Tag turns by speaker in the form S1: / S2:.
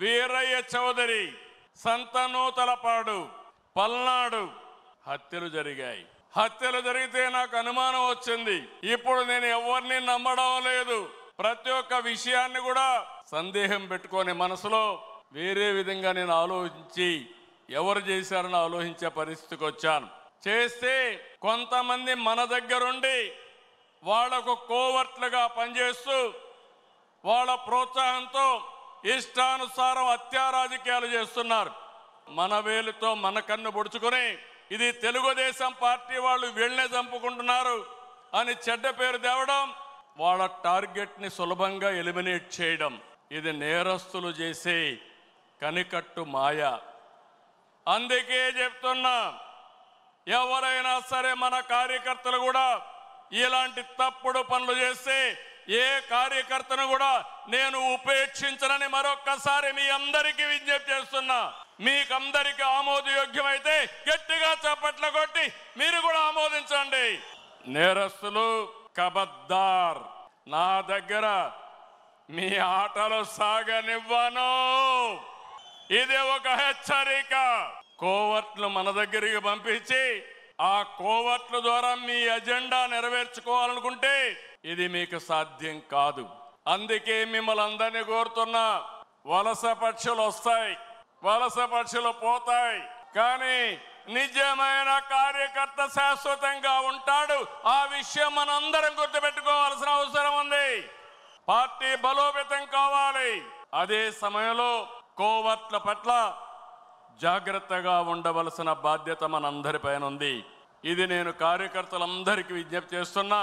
S1: వీరయ్య చౌదరి, సంతనూతలపాడు, పల్నాడు హత్యలు జరిగాయి. హత్యలు జరిగితే నాకు అనుమానం వచ్చింది. ఇప్పుడు నేను ఎవరిని నమ్మడం లేదు. ప్రతి ఒక్క విషయాన్ని కూడా సందేహం పెట్టుకొని మనసులో వేరే విధంగా నేను ఆలోచించి ఎవరు చేశారని ఆలోచించే పరిస్థితికి వచ్చాను. చేస్తే కొంతమంది మన దగ్గరుండి వాళ్లకు కోవర్ట్లుగా పనిచేస్తూ వాళ్ళ ప్రోత్సాహంతో ఇష్టానుసారం హత్యా రాజకీయాలు చేస్తున్నారు. మన వేలుతో మన కన్ను పొడుచుకొని ఇది తెలుగుదేశం పార్టీ వాళ్ళు వీళ్ళనే చంపుకుంటున్నారు అని చెడ్డ పేరు తేవడం, వాళ్ళ టార్గెట్ని సులభంగా ఎలిమినేట్ చేయడం, ఇది నేరస్తులు చేసే కనికట్టు మాయ. అందుకే చెప్తున్నా, ఎవరైనా సరే మన కార్యకర్తలు కూడా ఇలాంటి తప్పుడు పనులు చేస్తే ఏ కార్యకర్తను కూడా నేను ఉపేక్షించనని మరొక్కసారి మీ అందరికీ విజ్ఞప్తి చేస్తున్నా. మీకందరికీ ఆమోదయోగ్యమైతే గట్టిగా చప్పట్లు కొట్టి మీరు కూడా ఆమోదించండి. నేరస్తులు కబద్దార్, నా దగ్గర మీ ఆటలు సాగనివ్వను. ఇది ఒక హెచ్చరిక. కోవర్ట్లు మన దగ్గరికి పంపించి ఆ కోవర్ట్ల ద్వారా మీ ఎజెండా నెరవేర్చుకోవాలనుకుంటే ఇది మీకు సాధ్యం కాదు. అందుకే మిమ్మల్ని అందరినీ కోరుతున్నా, వలస పక్షులు వస్తాయి, వలస పక్షులు పోతాయి, కానీ నిజమైన కార్యకర్త శాశ్వతంగా ఉంటాడు. ఆ విషయం మనందరం గుర్తుపెట్టుకోవాల్సిన అవసరం ఉంది. పార్టీ బలోపేతం కావాలి. అదే సమయంలో కోవర్ట్ల పట్ల జాగ్రత్తగా ఉండవలసిన బాధ్యత మనందరిపైన ఉంది. ఇది నేను కార్యకర్తలందరికీ విజ్ఞప్తి చేస్తున్నా.